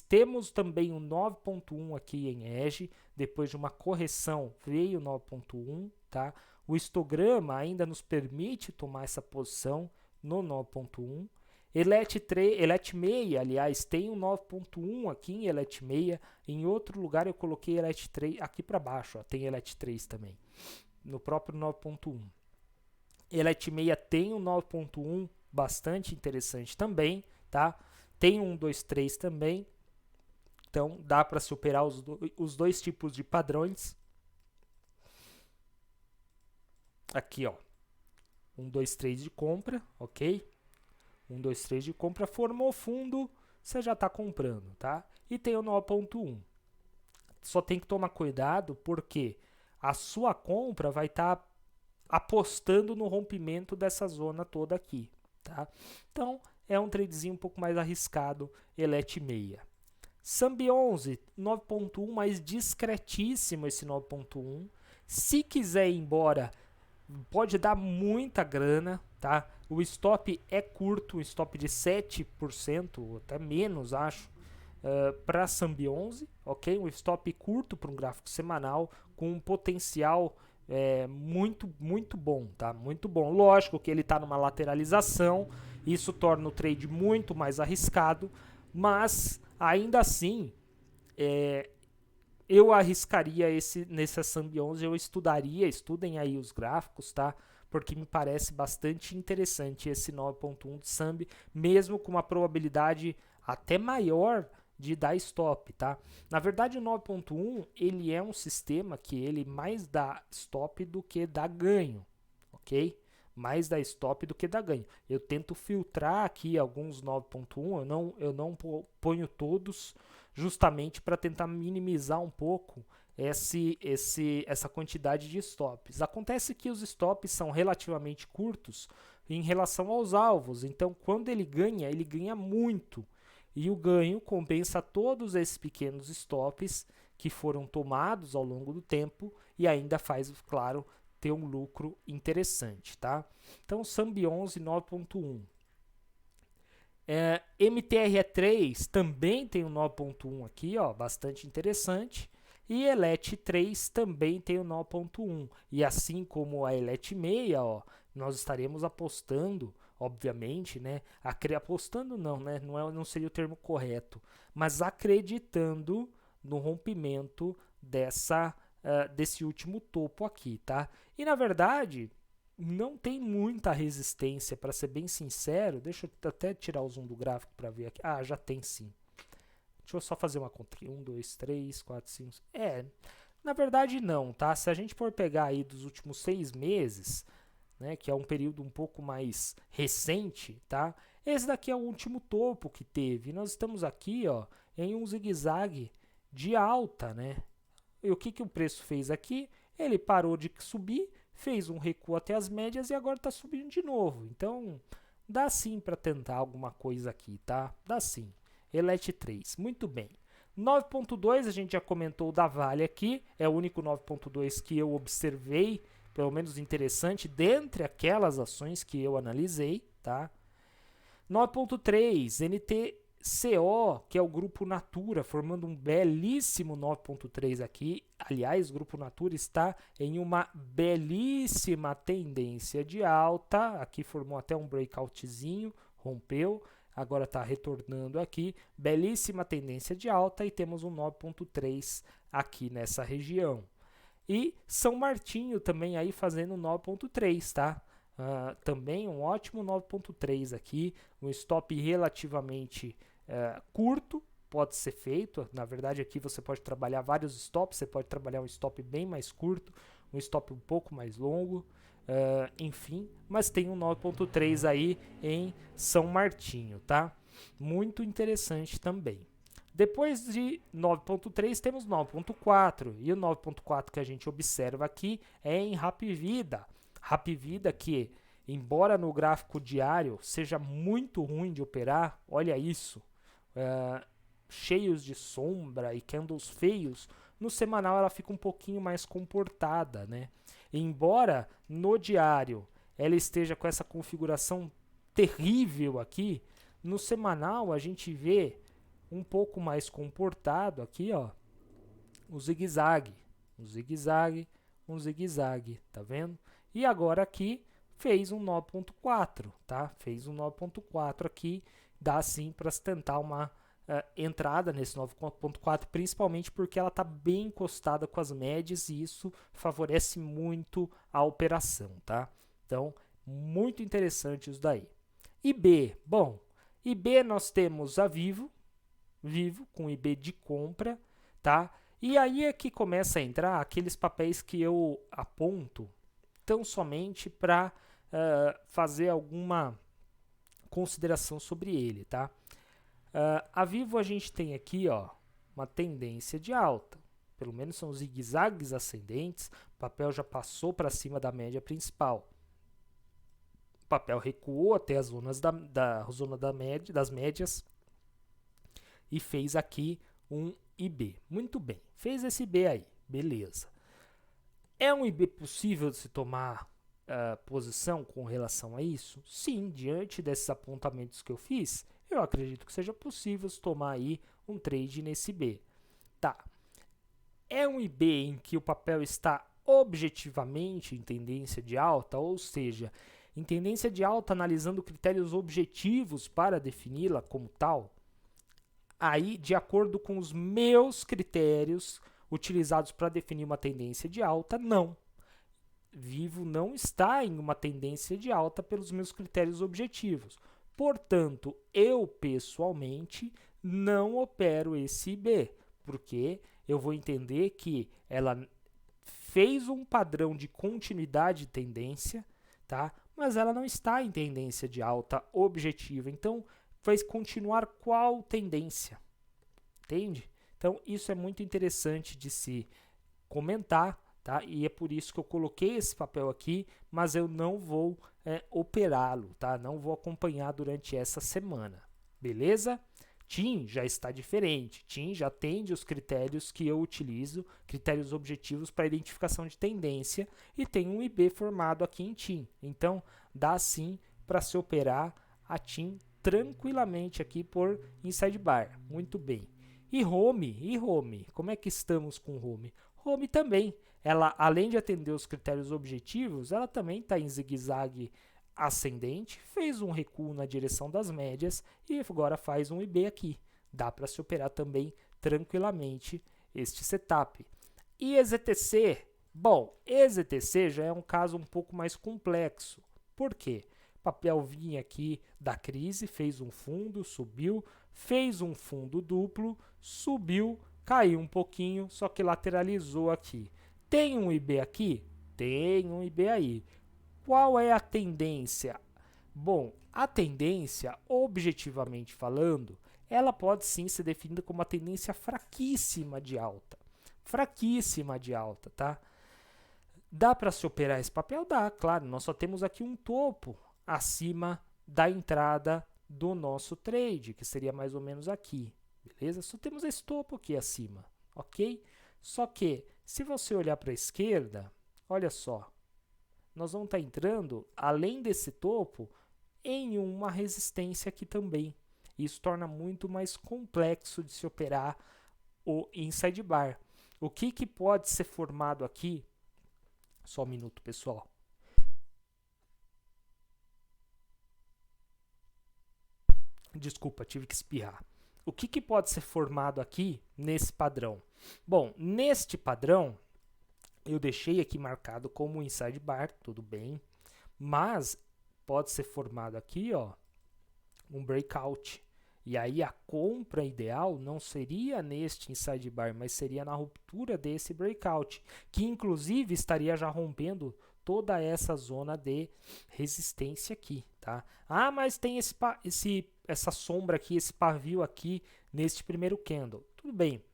temos também um 9.1 aqui em EG, depois de uma correção veio 9.1, tá? O histograma ainda nos permite tomar essa posição no 9.1. Elet 6, aliás, tem um 9.1 aqui em Elet 6. Em outro lugar eu coloquei Elet 3 aqui para baixo, ó, tem Elet 3 também, no próprio 9.1. Elet 6 tem um 9.1 bastante interessante também, tá? Tem um 2, 3 também. Então dá para se operar os dois tipos de padrões. Aqui, ó, 1, 2, 3 de compra, ok? 1, 2, 3 de compra, formou fundo, você já está comprando, tá? E tem o 9.1. Só tem que tomar cuidado porque a sua compra vai estar apostando no rompimento dessa zona toda aqui, tá? Então, é um tradezinho um pouco mais arriscado, Elet 6. Sambi 11, 9.1, mais discretíssimo esse 9.1. Se quiser ir embora, pode dar muita grana, tá? O stop é curto, um stop de 7%, até menos, acho, para Sambi 11, ok? Um stop curto para um gráfico semanal, com um potencial muito bom, tá? Muito bom. Lógico que ele está numa lateralização, isso torna o trade muito mais arriscado, mas ainda assim, eu arriscaria nessa Sambi 11, eu estudem aí os gráficos, tá? Porque me parece bastante interessante esse 9.1 de Sambi, mesmo com uma probabilidade até maior de dar stop, tá? Na verdade, o 9.1, ele é um sistema que ele mais dá stop do que dá ganho, ok? Mais dá stop do que dá ganho. Eu tento filtrar aqui alguns 9.1, eu não ponho todos, justamente para tentar minimizar um pouco essa quantidade de stops. Acontece que os stops são relativamente curtos em relação aos alvos, então quando ele ganha muito, e o ganho compensa todos esses pequenos stops que foram tomados ao longo do tempo e ainda faz, claro, ter um lucro interessante, tá? Então, Sambi 11, 9.1. MTRE3 também tem um 9.1 aqui, ó, bastante interessante. E Elet 3 também tem o 9.1. E assim como a Elet 6, ó, nós estaremos apostando, obviamente, né? Apostando não, né? Não seria o termo correto, mas acreditando no rompimento desse último topo aqui, tá? E na verdade, não tem muita resistência, para ser bem sincero. Deixa eu até tirar o zoom do gráfico para ver aqui. Ah, já tem sim. Deixa eu só fazer uma conta aqui. 1, 2, 3, 4, 5... na verdade não, tá? Se a gente for pegar aí dos últimos 6 meses, né, que é um período um pouco mais recente, tá? Esse daqui é o último topo que teve. Nós estamos aqui, ó, em um zigue-zague de alta, né? E o que o preço fez aqui? Ele parou de subir, fez um recuo até as médias e agora está subindo de novo. Então, dá sim para tentar alguma coisa aqui, tá? Dá sim. Elet 3, muito bem. 9.2, a gente já comentou da Vale aqui, é o único 9.2 que eu observei, pelo menos interessante, dentre aquelas ações que eu analisei, tá? 9.3, NTCO, que é o Grupo Natura, formando um belíssimo 9.3 aqui. Aliás, o Grupo Natura está em uma belíssima tendência de alta. Aqui formou até um breakoutzinho, rompeu, agora está retornando aqui. Belíssima tendência de alta e temos um 9.3 aqui nessa região. E São Martinho também aí fazendo 9.3, tá? Também um ótimo 9.3 aqui, um stop relativamente curto, pode ser feito. Na verdade aqui você pode trabalhar vários stops, você pode trabalhar um stop bem mais curto, um stop um pouco mais longo, enfim, mas tem um 9.3 aí em São Martinho, tá? Muito interessante também. Depois de 9.3 temos 9.4 e o 9.4 que a gente observa aqui é em Hapvida. Hapvida que, embora no gráfico diário seja muito ruim de operar, olha isso, cheios de sombra e candles feios, no semanal ela fica um pouquinho mais comportada, né? Embora no diário ela esteja com essa configuração terrível aqui, no semanal a gente vê um pouco mais comportado aqui, ó, o zigue-zague, um zigue-zague, um zigue-zague, tá vendo? E agora aqui fez um 9.4, tá? Fez um 9.4 aqui, dá sim para tentar uma entrada nesse 9.4, principalmente porque ela está bem encostada com as médias e isso favorece muito a operação, tá? Então, muito interessante isso daí. IB, bom, IB nós temos a Vivo com IB de compra, tá? E aí é que começa a entrar aqueles papéis que eu aponto tão somente para fazer alguma consideração sobre ele, tá? A Vivo a gente tem aqui, ó, uma tendência de alta, pelo menos são zigue-zagues ascendentes, o papel já passou para cima da média principal. O papel recuou até as zonas das médias e fez aqui um IB. Muito bem, fez esse IB aí, beleza. É um IB possível de se tomar posição com relação a isso? Sim, diante desses apontamentos que eu fiz, eu acredito que seja possível se tomar aí um trade nesse IB. Tá. É um IB em que o papel está objetivamente em tendência de alta, ou seja, em tendência de alta analisando critérios objetivos para defini-la como tal? Aí, de acordo com os meus critérios utilizados para definir uma tendência de alta, não. Vivo não está em uma tendência de alta pelos meus critérios objetivos. Portanto, eu pessoalmente não opero esse IB, porque eu vou entender que ela fez um padrão de continuidade de tendência, tá? Mas ela não está em tendência de alta objetiva. Então, vai continuar qual tendência? Entende? Então, isso é muito interessante de se comentar, tá? E é por isso que eu coloquei esse papel aqui, mas eu não vou operá-lo, tá? Não vou acompanhar durante essa semana, beleza? TIM já está diferente, TIM já atende os critérios que eu utilizo, critérios objetivos para identificação de tendência, e tem um IB formado aqui em TIM. Então, dá sim para se operar a TIM tranquilamente aqui por inside bar. Muito bem. E Home, como é que estamos com Home? Home também, ela além de atender os critérios objetivos, ela também está em zigue-zague ascendente, fez um recuo na direção das médias e agora faz um IB aqui. Dá para se operar também tranquilamente este setup. E EZTC? Bom, EZTC já é um caso um pouco mais complexo. Por quê? O papel vinha aqui da crise, fez um fundo, subiu, fez um fundo duplo, subiu, caiu um pouquinho, só que lateralizou aqui. Tem um IB aqui? Tem um IB aí. Qual é a tendência? Bom, a tendência, objetivamente falando, ela pode sim ser definida como uma tendência fraquíssima de alta. Fraquíssima de alta, tá? Dá para se operar esse papel? Dá, claro. Nós só temos aqui um topo acima da entrada do nosso trade, que seria mais ou menos aqui, beleza? Só temos esse topo aqui acima, ok? Só que, se você olhar para a esquerda, olha só, nós vamos estar entrando, além desse topo, em uma resistência aqui também. Isso torna muito mais complexo de se operar o inside bar. O que pode ser formado aqui? Só um minuto, pessoal. Desculpa, tive que espirrar. O que pode ser formado aqui nesse padrão? Bom, neste padrão, eu deixei aqui marcado como inside bar, tudo bem, mas pode ser formado aqui, ó, um breakout. E aí a compra ideal não seria neste inside bar, mas seria na ruptura desse breakout, que inclusive estaria já rompendo toda essa zona de resistência aqui, tá? Ah, mas tem esse essa sombra aqui, esse pavio aqui neste primeiro candle. Tudo bem,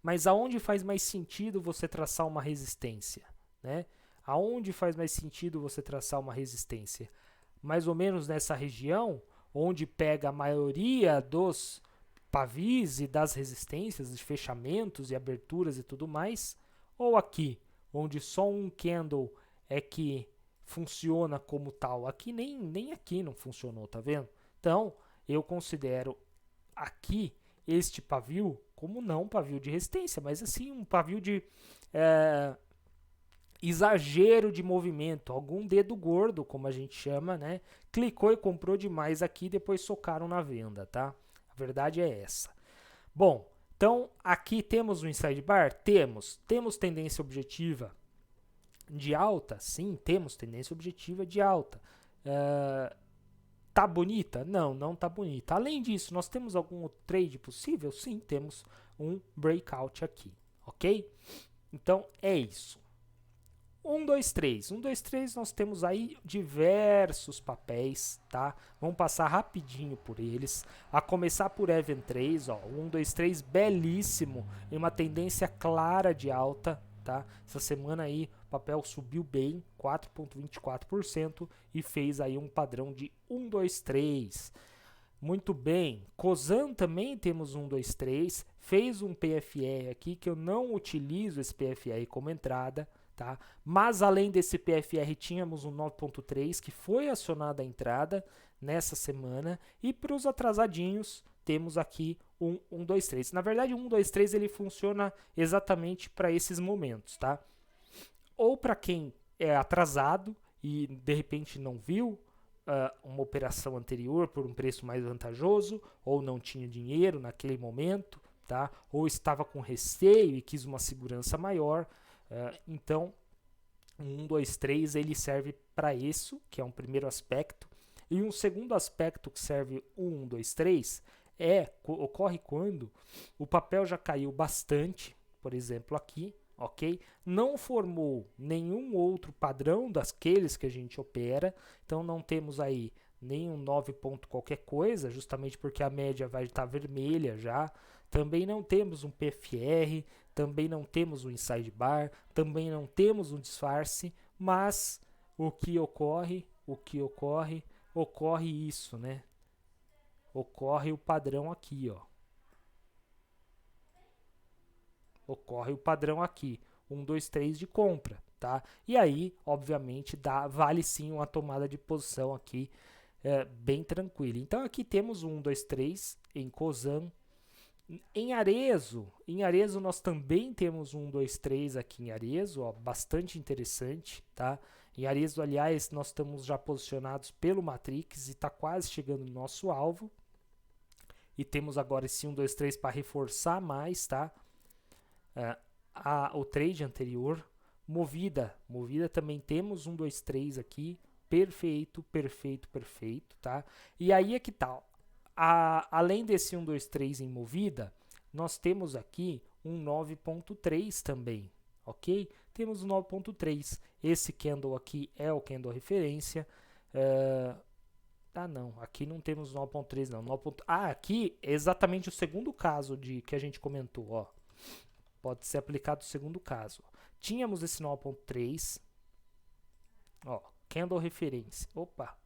mas aonde faz mais sentido você traçar uma resistência, né? Aonde faz mais sentido você traçar uma resistência? Mais ou menos nessa região, onde pega a maioria dos pavis e das resistências, de fechamentos e aberturas e tudo mais, ou aqui, onde só um candle é que funciona como tal. Aqui nem aqui não funcionou, tá vendo? Então, eu considero aqui este pavio como não um pavio de resistência, mas assim um pavio de exagero de movimento, algum dedo gordo, como a gente chama, né? Clicou e comprou demais aqui, depois socaram na venda, tá? A verdade é essa. Bom, então aqui temos o inside bar? Temos tendência objetiva de alta? Sim, temos tendência objetiva de alta. Tá bonita? Não tá bonita. Além disso, nós temos algum outro trade possível? Sim, temos um breakout aqui, ok? Então é isso. 1, 2, 3. 1, 2, 3, nós temos aí diversos papéis, tá? Vamos passar rapidinho por eles. A começar por Even 3, ó. 1, 2, 3, belíssimo. Em uma tendência clara de alta, tá? Essa semana aí o papel subiu bem, 4,24% e fez aí um padrão de 1, 2, 3. Muito bem. Cosan também temos 1, 2, 3. Fez um PFR aqui, que eu não utilizo esse PFR como entrada, tá? Mas além desse PFR tínhamos um 9.3 que foi acionado a entrada nessa semana, e para os atrasadinhos temos aqui um 1, 2, 3. Na verdade, o 1, 2, 3 ele funciona exatamente para esses momentos, tá? Ou para quem é atrasado e de repente não viu uma operação anterior por um preço mais vantajoso, ou não tinha dinheiro naquele momento, tá? Ou estava com receio e quis uma segurança maior. Então, o 1, 2, 3 ele serve para isso, que é um primeiro aspecto. E um segundo aspecto que serve o 1, 2, 3 ocorre quando o papel já caiu bastante, por exemplo aqui, ok? Não formou nenhum outro padrão daqueles que a gente opera, então não temos aí nenhum 9 ponto qualquer coisa, justamente porque a média vai estar vermelha já. Também não temos um PFR, também não temos um inside bar, também não temos um disfarce, mas o que ocorre isso, né? Ocorre o padrão aqui, ó. Ocorre o padrão aqui, 1, 2, 3 de compra, tá? E aí, obviamente, vale sim uma tomada de posição aqui bem tranquila. Então aqui temos 1, 2, 3 em Cosan. Em Arezzo nós também temos 1, 2, 3 aqui em Arezzo, ó, bastante interessante, tá? Em Arezzo, aliás, nós estamos já posicionados pelo Matrix e está quase chegando no nosso alvo. E temos agora esse 1, 2, 3 para reforçar mais, tá? O trade anterior. Movida também temos 1, 2, 3 aqui, perfeito, tá? E aí é que tal? Além desse 1, 2, 3 em movida, nós temos aqui um 9.3 também, ok? Temos um 9.3. Esse candle aqui é o candle referência. Não, aqui não temos 9.3 não. Aqui é exatamente o segundo caso que a gente comentou, ó. Pode ser aplicado o segundo caso. Tínhamos esse 9.3, ó, candle referência. Opa,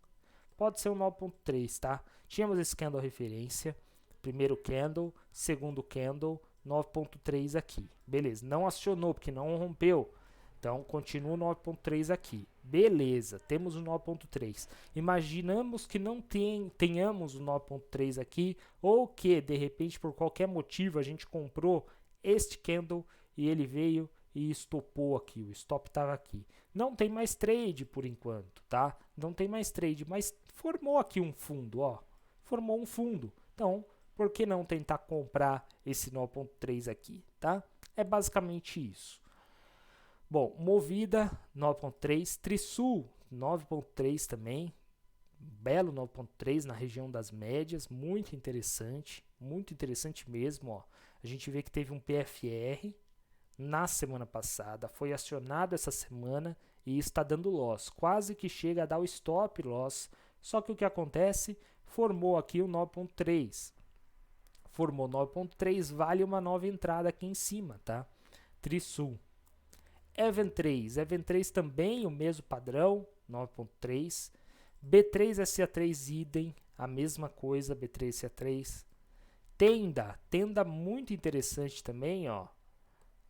pode ser um 9.3, tá? Tínhamos esse candle referência, primeiro candle, segundo candle, 9.3 aqui. Beleza, não acionou porque não rompeu. Então, continua o 9.3 aqui. Beleza, temos o 9.3. Imaginamos que não tenhamos o 9.3 aqui, ou que, de repente, por qualquer motivo, a gente comprou este candle e ele veio e estopou aqui. O stop estava aqui. Não tem mais trade por enquanto, tá? Não tem mais trade, mas formou aqui um fundo, ó. Formou um fundo. Então, por que não tentar comprar esse 9.3 aqui, tá? É basicamente isso. Bom, Movida 9.3, Trisul 9.3 também, belo 9.3 na região das médias, muito interessante mesmo, ó. A gente vê que teve um PFR na semana passada, foi acionado essa semana e está dando loss, quase que chega a dar o stop loss, só que o que acontece? formou aqui o 9.3. Formou 9.3, vale uma nova entrada aqui em cima, tá? Trisul. Event 3 também o mesmo padrão, 9.3. B3 SA3 idem, a mesma coisa, B3 SA3. Tenda muito interessante também, ó,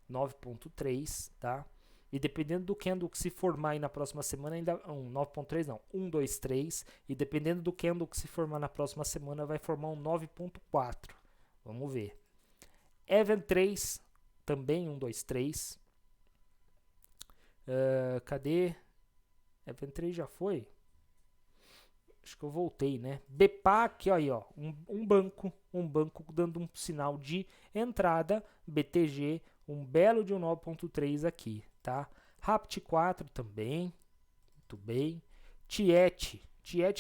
9.3, tá? E dependendo do candle que se formar aí na próxima semana, ainda 9.3 não, 1, 2, 3, e dependendo do candle que se formar na próxima semana, vai formar um 9.4. Vamos ver. Event 3, também 1, 2, 3. Cadê? Event 3 já foi? Acho que eu voltei, né? BPAC, aí, ó, um banco dando um sinal de entrada, BTG, um belo de um 9.3 aqui, tá? RAPT4 também, muito bem. Tiet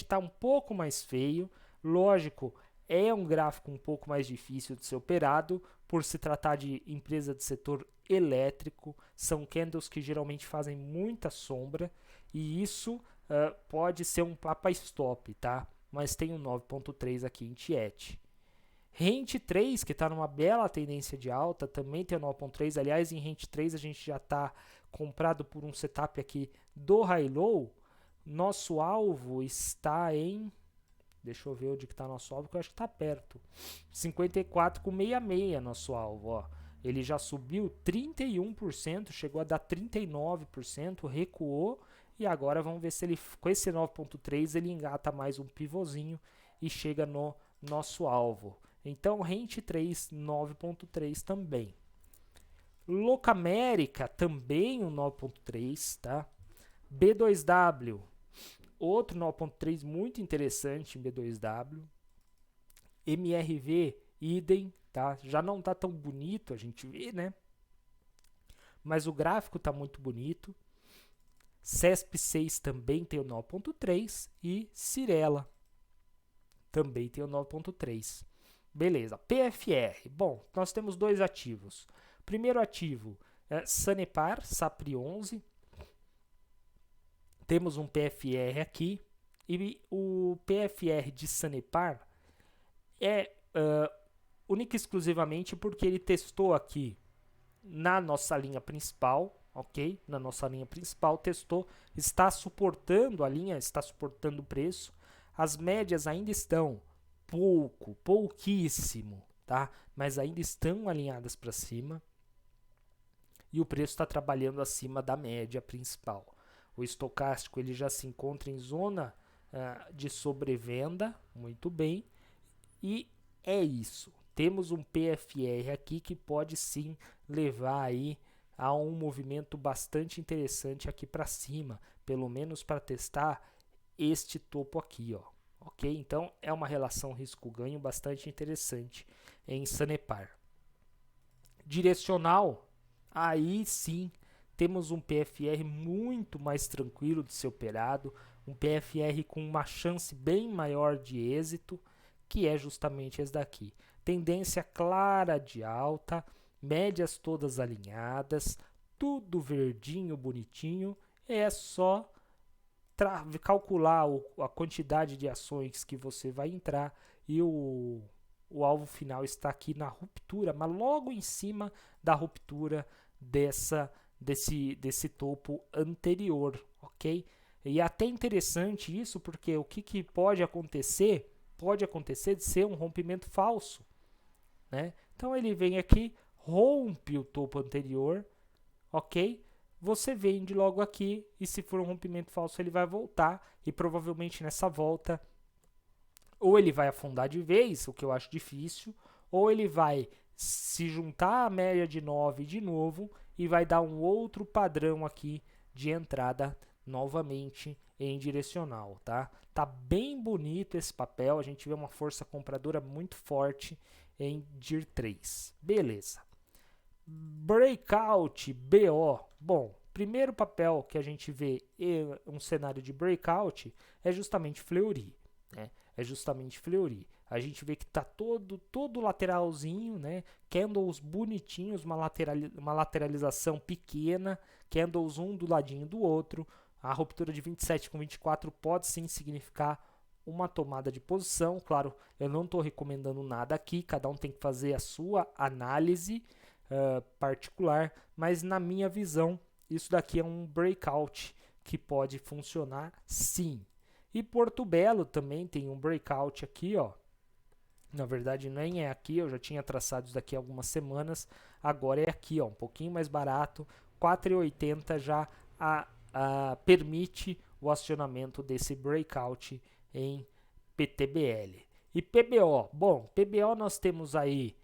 tá um pouco mais feio, lógico, é um gráfico um pouco mais difícil de ser operado, por se tratar de empresa de setor elétrico, são candles que geralmente fazem muita sombra, e isso pode ser um papa stop, tá? Mas tem um 9.3 aqui em Tiet. Rent 3, que está numa bela tendência de alta, também tem o 9.3. Aliás, em Rent 3 a gente já está comprado por um setup aqui do High Low. Nosso alvo está em... Deixa eu ver onde está nosso alvo, que eu acho que está perto. 54,66 nosso alvo, ó. Ele já subiu 31%, chegou a dar 39%, recuou. E agora vamos ver se ele, com esse 9.3, ele engata mais um pivôzinho e chega no nosso alvo. Então, Rent 3, 9.3 também. Locamérica, também um 9.3, tá? B2W, outro 9.3 muito interessante em B2W. MRV, idem, tá? Já não tá tão bonito, a gente vê, né? Mas o gráfico tá muito bonito. CESP6 também tem o 9.3 e Cirela também tem o 9.3. Beleza, PFR. Bom, nós temos dois ativos. Primeiro ativo é Sanepar, SAPRI 11. Temos um PFR aqui. E o PFR de Sanepar é única e exclusivamente porque ele testou aqui na nossa linha principal, ok? Na nossa linha principal, testou, está suportando a linha, está suportando o preço. As médias ainda estão pouquíssimo, tá? Mas ainda estão alinhadas para cima. E o preço está trabalhando acima da média principal. O estocástico ele já se encontra em zona de sobrevenda, muito bem. E é isso. Temos um PFR aqui que pode sim levar aí a um movimento bastante interessante aqui para cima, pelo menos para testar este topo aqui, ó. Ok? Então é uma relação risco-ganho bastante interessante em Sanepar. Direcional, aí sim temos um PFR muito mais tranquilo de ser operado, um PFR com uma chance bem maior de êxito, que é justamente esse daqui. Tendência clara de alta, médias todas alinhadas, tudo verdinho, bonitinho, é só calcular a quantidade de ações que você vai entrar e o alvo final está aqui na ruptura, mas logo em cima da ruptura desse topo anterior, ok? E é até interessante isso, porque o que pode acontecer? Pode acontecer de ser um rompimento falso, né? Então ele vem aqui, rompe o topo anterior, ok? Você vende logo aqui e se for um rompimento falso ele vai voltar e provavelmente nessa volta ou ele vai afundar de vez, o que eu acho difícil, ou ele vai se juntar à média de 9 de novo e vai dar um outro padrão aqui de entrada novamente em direcional, tá? Tá bem bonito esse papel, a gente vê uma força compradora muito forte em DIR 3. Beleza. Breakout, BO. Bom, primeiro papel que a gente vê um cenário de breakout é justamente Fleury, né? É justamente Fleury. A gente vê que tá todo lateralzinho, né? Candles bonitinhos, uma lateralização pequena, candles um do ladinho do outro. A ruptura de 27 com 24 pode sim significar uma tomada de posição. Claro, eu não estou recomendando nada aqui, cada um tem que fazer a sua análise particular, mas na minha visão, isso daqui é um breakout que pode funcionar sim. E Porto Belo também tem um breakout aqui, ó. Na verdade, nem é aqui, eu já tinha traçado isso daqui há algumas semanas. Agora é aqui, ó, um pouquinho mais barato. 4,80 já permite o acionamento desse breakout em PTBL. E PBO, bom, PBO nós temos aí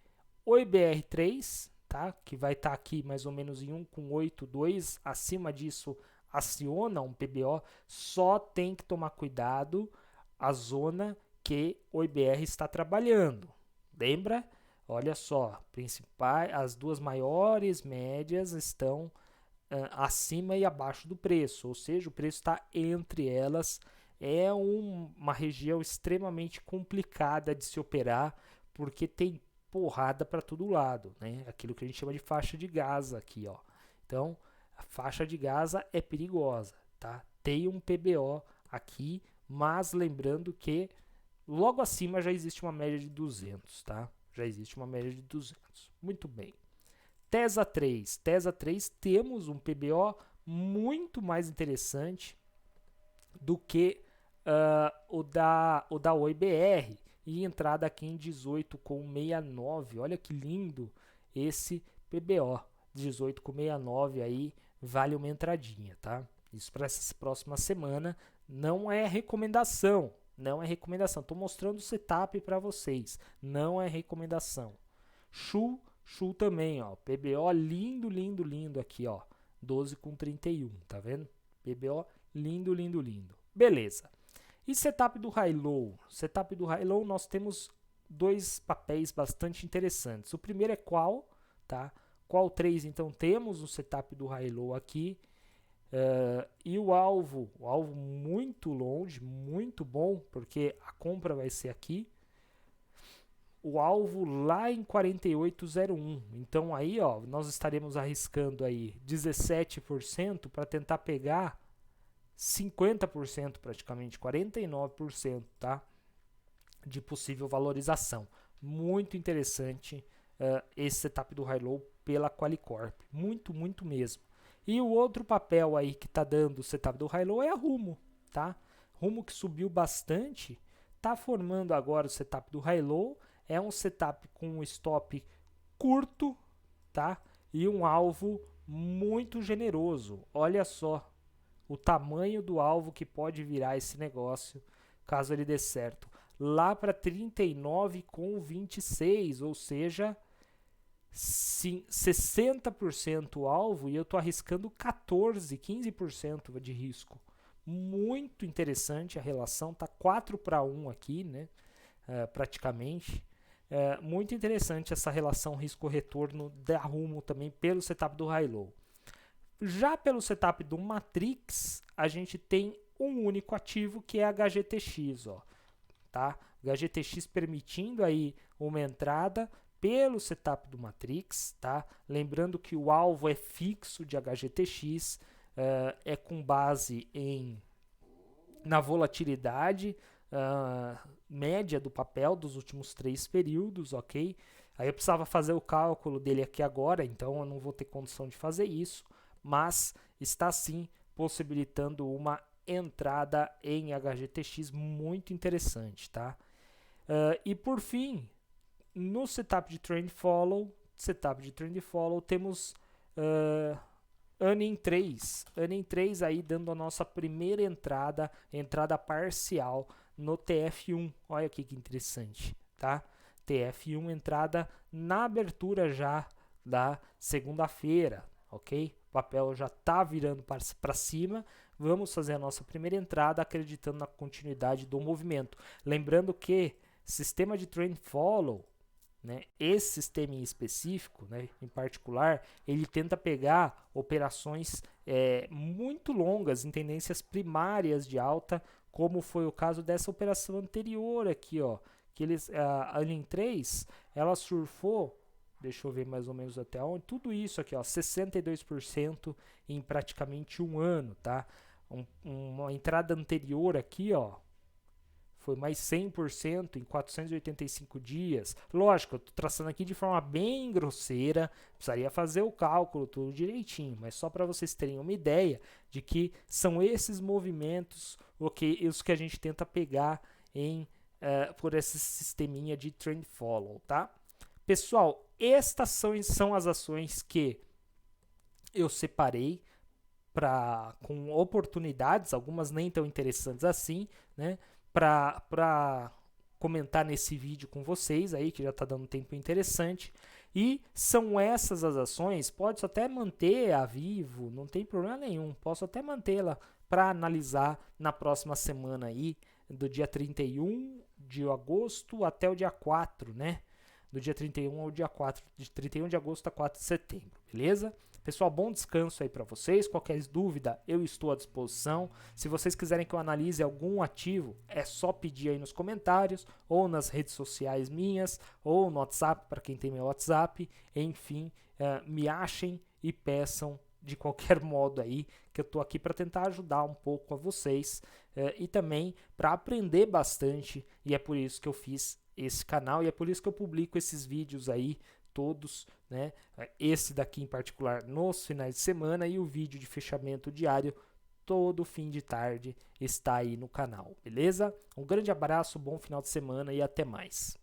o IBR3, tá? Que vai estar aqui mais ou menos em 1,82. Acima disso, aciona um PBO. Só tem que tomar cuidado a zona que o IBR está trabalhando. Lembra? Olha só, as duas maiores médias estão acima e abaixo do preço, ou seja, o preço está entre elas. É uma região extremamente complicada de se operar, porque tem porrada para todo lado, né? Aquilo que a gente chama de faixa de Gaza aqui, ó. Então, a faixa de Gaza é perigosa, tá? Tem um PBO aqui, mas lembrando que logo acima já existe uma média de 200, tá? Já existe uma média de 200. Muito bem. TESA 3. TESA 3 temos um PBO muito mais interessante do que o da OIBR. E entrada aqui em 18,69. Olha que lindo esse PBO. 18,69 aí vale uma entradinha, tá? Isso para essa próxima semana não é recomendação. Não é recomendação. Estou mostrando o setup para vocês. Não é recomendação. Shu também, ó. PBO lindo, lindo, lindo aqui, ó. 12,31, tá vendo? PBO lindo, lindo, lindo. Beleza. E setup do High-Low? Setup do High-Low nós temos dois papéis bastante interessantes. O primeiro é Qual, tá? Qual 3, então temos o setup do High-Low aqui. E o alvo muito longe, muito bom, porque a compra vai ser aqui. O alvo lá em 48,01. Então aí, ó, nós estaremos arriscando aí 17% para tentar pegar 50%, praticamente 49%, tá? De possível valorização. Muito interessante esse setup do High-Low pela Qualicorp. Muito, muito mesmo. E o outro papel aí que está dando o setup do High-Low é a Rumo, tá? Rumo que subiu bastante, está formando agora o setup do High-Low. É um setup com um stop curto, tá? E um alvo muito generoso. Olha só o tamanho do alvo que pode virar esse negócio, caso ele dê certo. Lá para 39,26, ou seja, 60% alvo, e eu estou arriscando 15% de risco. Muito interessante a relação, tá 4-1 aqui, né? Praticamente. Muito interessante essa relação risco-retorno da Rumo também pelo setup do High-Low. Já pelo setup do Matrix, a gente tem um único ativo que é a HGTX, ó, tá? HGTX permitindo aí uma entrada pelo setup do Matrix, tá? Lembrando que o alvo é fixo de HGTX, é com base na volatilidade média do papel dos últimos 3 períodos, ok? Aí eu precisava fazer o cálculo dele aqui agora, então eu não vou ter condição de fazer isso, mas está sim possibilitando uma entrada em HGTX muito interessante, tá? E por fim, no setup de Trend Follow, temos Earning 3. Earning 3 aí dando a nossa primeira entrada parcial no TF1. Olha aqui que interessante, tá? TF1 entrada na abertura já da segunda-feira, ok? O papel já está virando para cima. Vamos fazer a nossa primeira entrada acreditando na continuidade do movimento. Lembrando que sistema de Trend Follow, né, esse sistema em específico, né, em particular, ele tenta pegar operações muito longas em tendências primárias de alta, como foi o caso dessa operação anterior aqui, ó, que a Earning 3, ela surfou, deixa eu ver mais ou menos até onde, tudo isso aqui, ó, 62% em praticamente um ano, tá? Uma entrada anterior aqui, ó, foi mais 100% em 485 dias. Lógico, eu estou traçando aqui de forma bem grosseira, precisaria fazer o cálculo tudo direitinho, mas só para vocês terem uma ideia de que são esses movimentos os que a gente tenta pegar por esse sisteminha de trend follow, tá? Pessoal, estas são as ações que eu separei com oportunidades, algumas nem tão interessantes assim, né? Para comentar nesse vídeo com vocês aí, que já está dando um tempo interessante. E são essas as ações, posso até manter a vivo, não tem problema nenhum, posso até mantê-la para analisar na próxima semana aí, do dia 31 de agosto até o dia 4, né? Do dia 31 ao dia 4, de 31 de agosto a 4 de setembro, beleza? Pessoal, bom descanso aí para vocês. Qualquer dúvida, eu estou à disposição. Se vocês quiserem que eu analise algum ativo, é só pedir aí nos comentários, ou nas redes sociais minhas, ou no WhatsApp, para quem tem meu WhatsApp. Enfim, me achem e peçam de qualquer modo aí, que eu estou aqui para tentar ajudar um pouco a vocês e também para aprender bastante. E é por isso que eu fiz esse canal e é por isso que eu publico esses vídeos aí todos, né? Esse daqui em particular nos finais de semana e o vídeo de fechamento diário todo fim de tarde está aí no canal, beleza? Um grande abraço, bom final de semana e até mais.